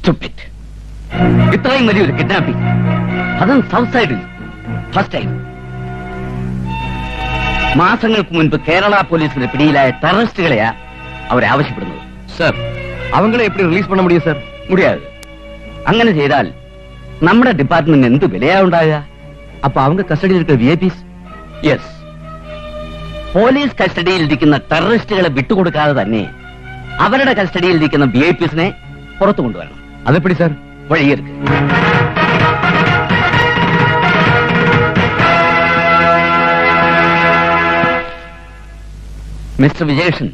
Stupid. ഇത്രയും വലിയൊരു kidnapping, അതും സൗത്ത് സൈഡിൽ ഫസ്റ്റ് ടൈം. മാസങ്ങൾക്ക് മുൻപ് കേരള പോലീസിന്റെ പിടിയിലായ ടെററിസ്റ്റുകളെയാ അവരെ ആവശ്യപ്പെടുന്നത്. സർ, അവങ്ങളെ എപ്പി റിലീസ് பண்ண முடியும் സർ? മുടിയാതെ. അങ്ങനെ ചെയ്താൽ നമ്മുടെ ഡിപ്പാർട്ട്മെന്റ് എന്ത് വിലയാ ഉണ്ടാകുക? അപ്പൊ அவங்க കസ്റ്റഡിയിൽ இருக்க വിഐപിസ്? യെസ്. പോലീസ് കസ്റ്റഡിയിൽ ഇരിക്കുന്ന ടെററിസ്റ്റുകളെ വിട്ടുകൊടുക്കാതെ തന്നെ അവരുടെ കസ്റ്റഡിയിൽ ഇരിക്കുന്ന വിഐപിസിനെ പുറത്തു കൊണ്ടുവരണം. അതെപ്പടി സർ? വഴിയെടുക്ക്. മിസ്റ്റർ വിജയകൃഷ്ണൻ,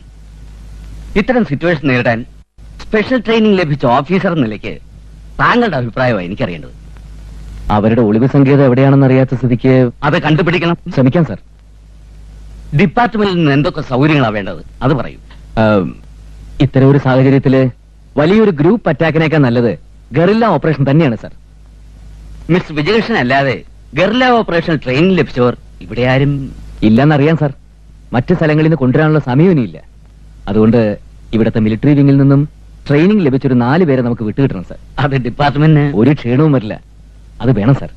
ഇത്തരം സിറ്റുവേഷൻ നേരിടാൻ സ്പെഷ്യൽ ട്രെയിനിങ് ലഭിച്ച ഓഫീസർ എന്ന നിലയ്ക്ക് താങ്കളുടെ അഭിപ്രായമാണ് എനിക്കറിയേണ്ടത്. അവരുടെ ഒളിവ് സങ്കേതം എവിടെയാണെന്ന് അറിയാത്ത സ്ഥിതിക്ക് അത് കണ്ടുപിടിക്കണം. ശ്രമിക്കാം സർ. ഡിപ്പാർട്ട്മെന്റിൽ നിന്ന് എന്തൊക്കെ സൗകര്യങ്ങളാണ് വേണ്ടത് അത് പറയൂ. ഇത്തരം ഒരു സാഹചര്യത്തില് വലിയൊരു ഗ്രൂപ്പ് അറ്റാക്കിനേക്കാൾ നല്ലത് ഗറില്ല ഓപ്പറേഷൻ തന്നെയാണ് സർ. മിസ്റ്റർ വിജയകൃഷ്ണൻ അല്ലാതെ ഗറില്ല ഓപ്പറേഷൻ ട്രെയിനിങ് ലഭിച്ചവർ ഇവിടെ ആരും ഇല്ലെന്നറിയാം സർ. മറ്റ് സ്ഥലങ്ങളിൽ നിന്ന് കൊണ്ടുവരാനുള്ള സമയം ഇനിയില്ല. അതുകൊണ്ട് ഇവിടുത്തെ മിലിറ്ററി വിങ്ങിൽ നിന്നും ട്രെയിനിങ് ലഭിച്ചൊരു 4 പേരെ നമുക്ക് വിട്ടുകിട്ടണം സർ. അത് ഡിപ്പാർട്ട്മെന്റിന് ഒരു ക്ഷീണവും വരില്ല. അത് വേണം സർ.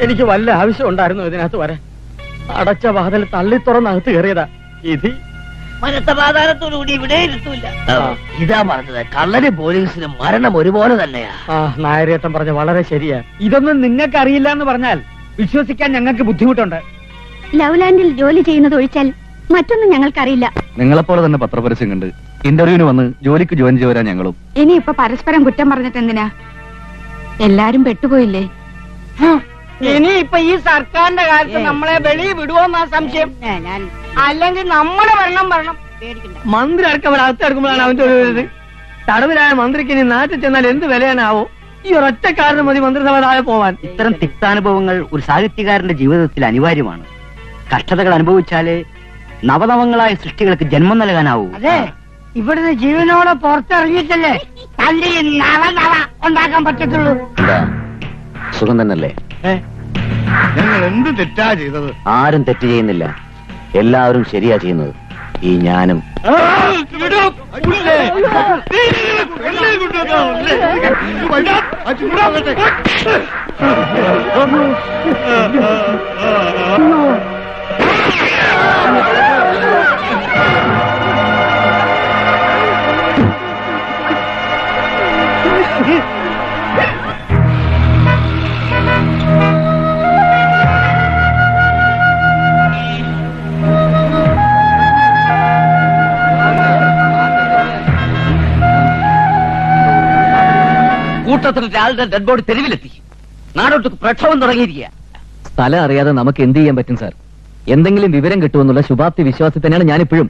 എനിക്ക് വല്ല ആവശ്യം ഉണ്ടായിരുന്നു ഇതിനകത്ത് വരാൻ. അടച്ച വാതിൽ തള്ളി തുറന്നകത്ത് കയറിയതാ. ഇത് മനസ്സമാധാനത്തോടുകൂടി ഇവിടെ ഇരുത്തൂല. ഇതാ പറഞ്ഞത്, കള്ളന് പോലീസിന് മരണം ഒരുപോലെ തന്നെയാ. നായരേട്ടൻ പറഞ്ഞ വളരെ ശരിയാ. ഇതൊന്നും നിങ്ങൾക്ക് അറിയില്ല എന്ന് പറഞ്ഞാൽ വിശ്വസിക്കാൻ ഞങ്ങൾക്ക് ബുദ്ധിമുട്ടുണ്ട്. ലവ്ലാൻഡിൽ ജോലി ചെയ്യുന്നത് ഒഴിച്ചാൽ മറ്റൊന്നും ഞങ്ങൾക്കറിയില്ല. നിങ്ങളെപ്പോലെ തന്നെ പത്രപരസ്യം കണ്ട് ഇന്റർവ്യൂവിന് വന്ന് ജോലിക്ക് ജോയിൻ ചെയ്യാൻ ഞങ്ങളും. ഇനിയിപ്പൊ പരസ്പരം കുറ്റം പറഞ്ഞിട്ട് എന്തിനാ? എല്ലാരും പെട്ടുപോയില്ലേ? ഇനി ഇപ്പൊ ഈ സർക്കാരിന്റെ കാലത്ത് നമ്മളെ വെളിയിൽ വിടുവോന്നാ സംശയം. അല്ലെങ്കിൽ നമ്മുടെ ഭരണം വരണം. മന്ത്രി അടക്കം അവരകത്ത് എടുക്കുമ്പോഴാണ് അവന്റെ ഒരു ഇത്. തടവിലായ മന്ത്രിക്ക് ഇനി നാട്ടിൽ ചെന്നാൽ എന്ത് വിലയാണാവോ? ഈ ഒരൊറ്റ കാരണം മതി മന്ത്രിസഭ താഴെ പോവാൻ. ഇത്തരം തിക്താനുഭവങ്ങൾ ഒരു സാഹിത്യകാരന്റെ ജീവിതത്തിൽ അനിവാര്യമാണ്. കഷ്ടതകൾ അനുഭവിച്ചാലേ നവനവങ്ങളായ സൃഷ്ടികൾക്ക് ജന്മം നൽകാനാവൂ. അതെ, ഇവിടുന്ന് ജീവനോടെ പുറത്തിറങ്ങിയിട്ടല്ലേ തല്ലി നവ ഉണ്ടാക്കാൻ പറ്റത്തുള്ളൂ. സുഖം തന്നല്ലേ? ഞങ്ങൾ എന്ത് തെറ്റാ ചെയ്തത്? ആരും തെറ്റ് ചെയ്യുന്നില്ല, എല്ലാവരും ശരിയാ ചെയ്യുന്നത്. ഈ ഞാനും. കൂട്ടത്തിൽ ഒരാളുടെ ഡെഡ് ബോഡി തെരുവിലെത്തി. നാടോട്ട് പ്രക്ഷോഭം തുടങ്ങിയിരിക്കുക. സ്ഥലം അറിയാതെ നമുക്ക് എന്ത് ചെയ്യാൻ പറ്റും സാർ? എന്തെങ്കിലും വിവരം കിട്ടുമെന്നുള്ള ശുഭാപ്തി വിശ്വാസത്തിൽ തന്നെയാണ് ഞാനിപ്പോഴും.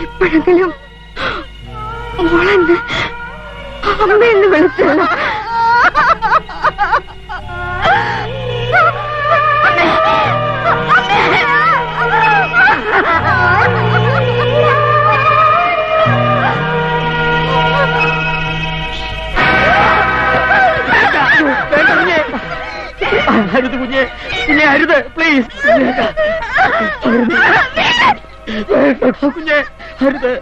ഇപ്പോഴെങ്കിലും മോളെന്ന് അമ്മയെന്ന് വിളിച്ചത്. അരുത് കുഞ്ഞെ, കുഞ്ഞെ അരുത്, പ്ലീസ് കുഞ്ഞെ അരുത്.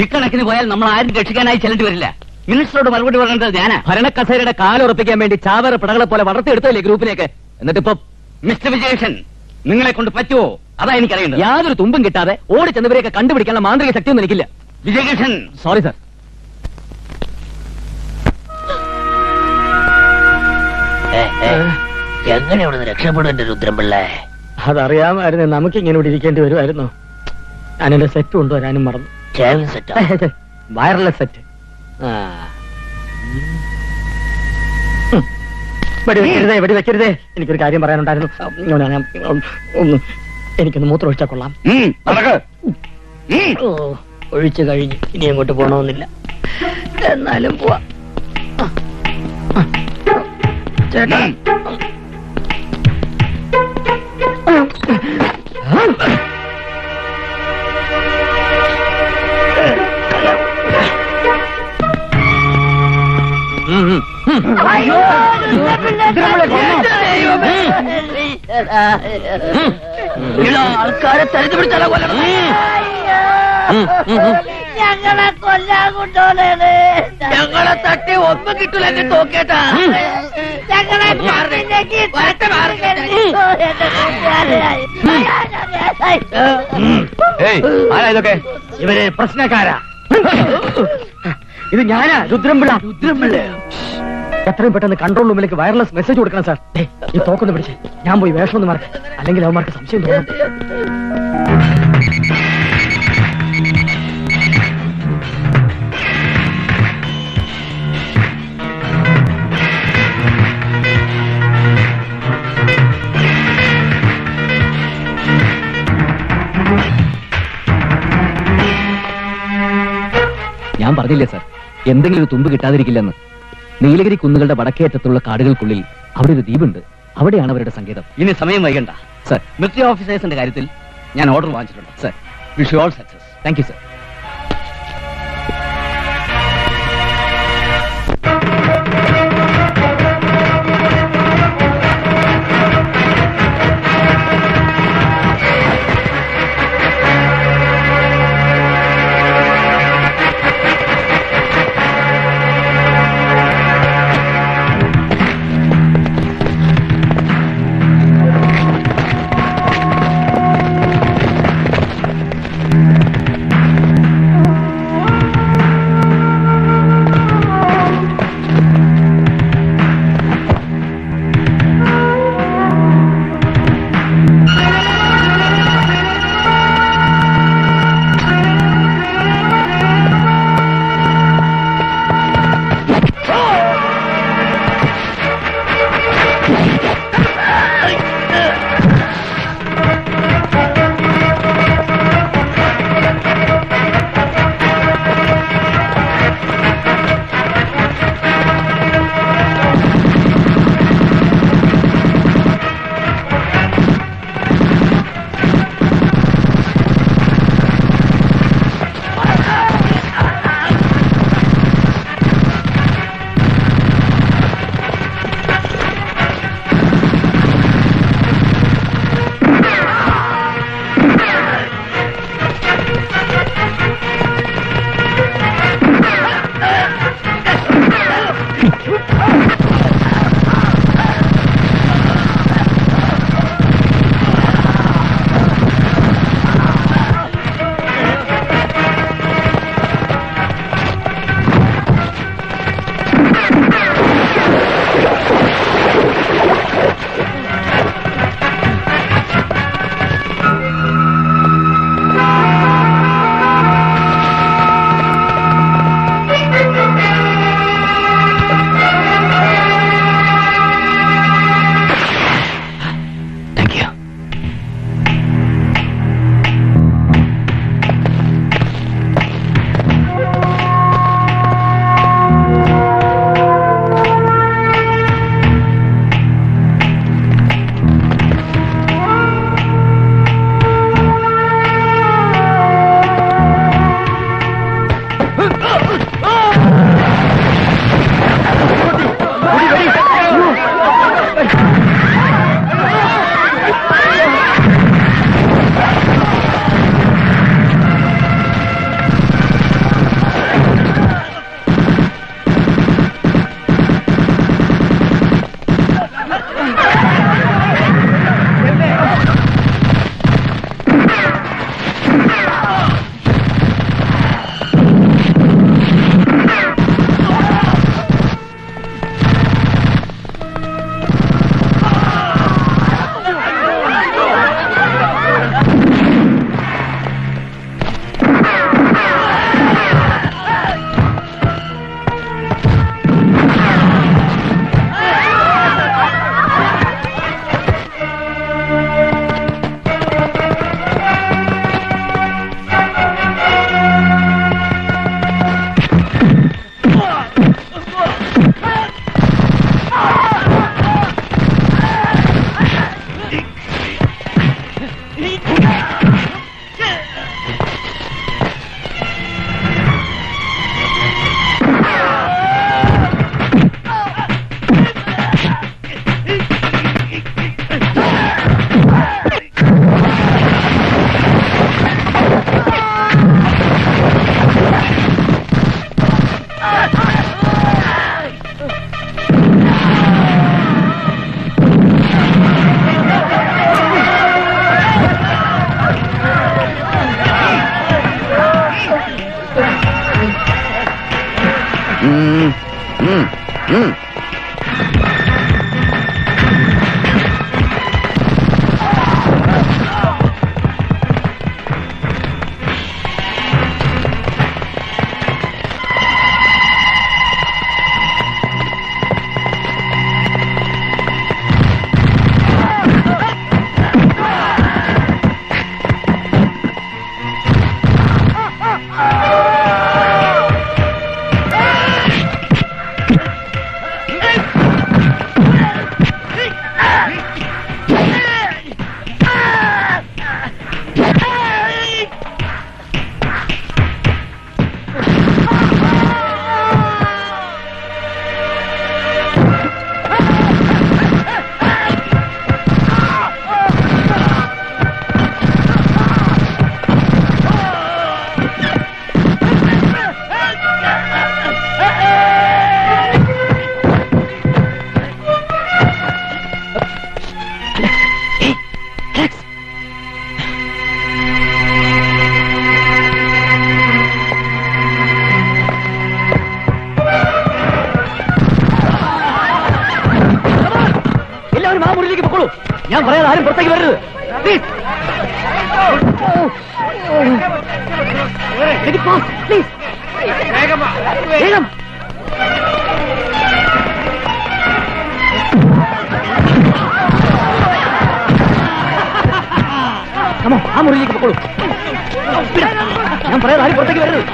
ഇക്കണക്കിന് പോയാൽ നമ്മൾ ആരും രക്ഷിക്കാനായി ചെല്ലേണ്ടി വരില്ല. മിനിസ്റ്ററോട് മറുപടി പറയേണ്ടത് ഞാനാ. ഭരണക്കസേരയുടെ കാലുറപ്പിക്കാൻ വേണ്ടി ചാവേറ പിടകളെ പോലെ വളർത്തിയെടുത്തല്ലേ ഗ്രൂപ്പിലേക്ക്. എന്നിട്ടിപ്പോ മിസ്റ്റർ വിജയകൃഷ്ണൻ, നിങ്ങളെ കൊണ്ട് പറ്റുമോ? അതാ എനിക്കറിയേണ്ടത്. യാതൊരു തുമ്പും കിട്ടാതെ ഓടി ചെന്നവരെയൊക്കെ കണ്ടുപിടിക്കാനുള്ള മാന്ത്രിക ശക്തിയൊന്നും എനിക്കില്ല. Vijayakrishnan, sorry sir. എങ്ങനെ ഇവിടെ രക്ഷപ്പെടേണ്ട രുദ്രംപിള്ളേ? അതറിയാമായിരുന്നു നമുക്ക് ഇങ്ങനെ ഇവിടെ ഇരിക്കേണ്ടി വരുമായിരുന്നു. ഞാൻ എന്റെ സെറ്റ് കൊണ്ടുവരാനും മറന്നു. Wireless set. വെടി വെക്കരുതേ. എനിക്കൊരു കാര്യം പറയാനുണ്ടായിരുന്നു. എനിക്കൊന്ന് മൂത്രം ഒഴിച്ചാൽ കൊള്ളാം. ഒഴിച്ചു കഴിഞ്ഞു. ഇനി അങ്ങോട്ട് പോണമെന്നില്ല. എന്നാലും പോവാ. ചേട്ടാ ആൾക്കാരെ തരുത്തി പിടിച്ചാലോ കൊല്ലണം. ഞങ്ങളെ കൊല്ലാൻ കൊണ്ടോളേ. ഞങ്ങളെ തട്ടി ഒന്നും കിട്ടൂലെങ്കിൽ തോക്കേട്ടാ. ഞങ്ങളെ ഇതൊക്കെ ഇവര് പ്രശ്നക്കാരാ. ഇത് ഞാനാ, രുദ്രംപിള്ള. എത്രയും പെട്ടെന്ന് കൺട്രോൾ റൂമിലേക്ക് വയർലെസ് മെസ്സേജ് കൊടുക്കണം സാർ. ഈ തോക്കൊന്ന് പിടിച്ച് ഞാൻ പോയി വേഷം ഒന്ന് മാറി, അല്ലെങ്കിൽ അവന്മാർക്ക് സംശയം തോന്നും. ഞാൻ പറഞ്ഞില്ലേ സാർ, എന്തെങ്കിലും ഒരു തുമ്പ് കിട്ടാതിരിക്കില്ലെന്ന്. നീലഗിരി കുന്നുകളുടെ വടക്കേറ്റത്തുള്ള കാടുകൾക്കുള്ളിൽ അവിടെ ഒരു ദ്വീപുണ്ട്. അവിടെയാണ് അവരുടെ സങ്കേതം. ഇനി സമയം വൈകണ്ട സർ. മിലിറ്ററി ഓഫീസേഴ്സിന്റെ കാര്യത്തിൽ ഞാൻ ഓർഡർ വാങ്ങിച്ചിട്ടുണ്ട്. Sir, wish you all success. Thank you sir. എല്ലാവരും ആ മുറിയിലേക്ക് പൊക്കോളൂ. ഞാൻ പറയാതെ ആരും പുറത്തേക്ക് വരരുത്. Please. Very fast, please. വേഗം. Come on, ആ മുറിയിലേക്ക് പൊക്കോളൂ. ഞാൻ പറയാതെ ആരും പുറത്തേക്ക് വരരുത്.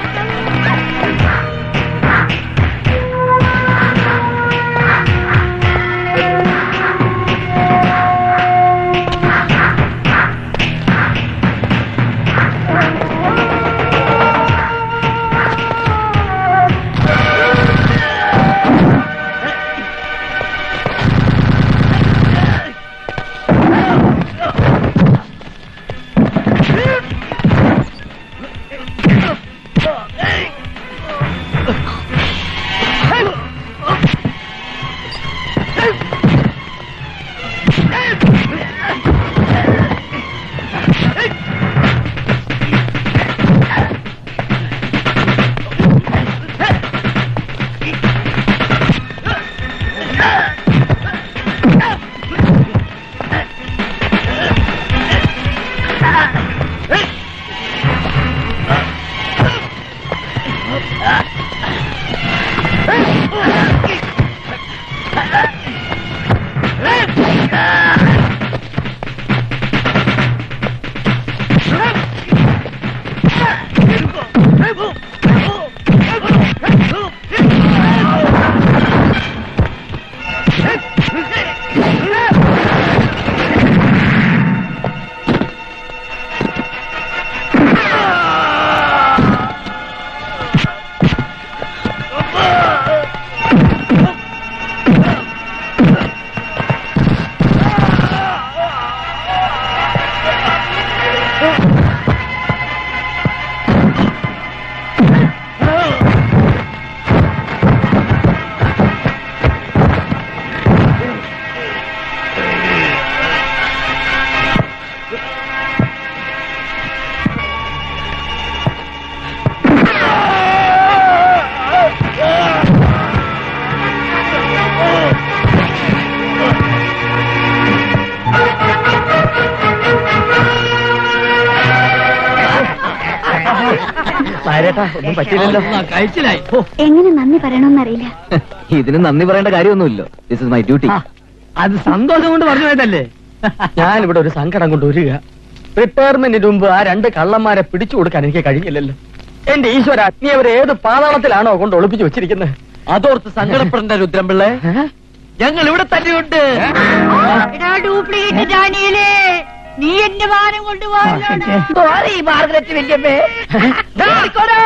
ഒന്നും പറ്റില്ലല്ലോ. കഴിച്ചില്ലായി. എങ്ങനെ നന്ദി പറയണമെന്നറിയില്ല. ഇതിന് നന്ദി പറയേണ്ട കാര്യമൊന്നുമില്ലോ. This is my duty. അത് സന്തോഷം കൊണ്ട് പറഞ്ഞു പോയതല്ലേ. ഞാനിവിടെ ഒരു സങ്കടം കൊണ്ട് ഒരുക. റിട്ടയർമെന്റിന് മുമ്പ് ആ 2 കള്ളന്മാരെ പിടിച്ചു കൊടുക്കാൻ എനിക്ക് കഴിഞ്ഞില്ലല്ലോ. എന്റെ ഈശ്വര, നീ അവരെ ഏത് പാതാളത്തിലാണോ കൊണ്ട് ഒളിപ്പിച്ചു വെച്ചിരിക്കുന്നത്? അതോർത്ത് സങ്കടപ്പെടേണ്ട രുദ്രംപിള്ളേ, ഞങ്ങൾ ഇവിടെ തന്നെയുണ്ട്. ഡ്യൂപ്ലിക്കേറ്റ് ജാനിയിലേ, നീ എന്റെ വാനം കൊണ്ടുപോയി മാർഗരറ്റ് വല്യമ്മേ. ജയിക്കൂടാ.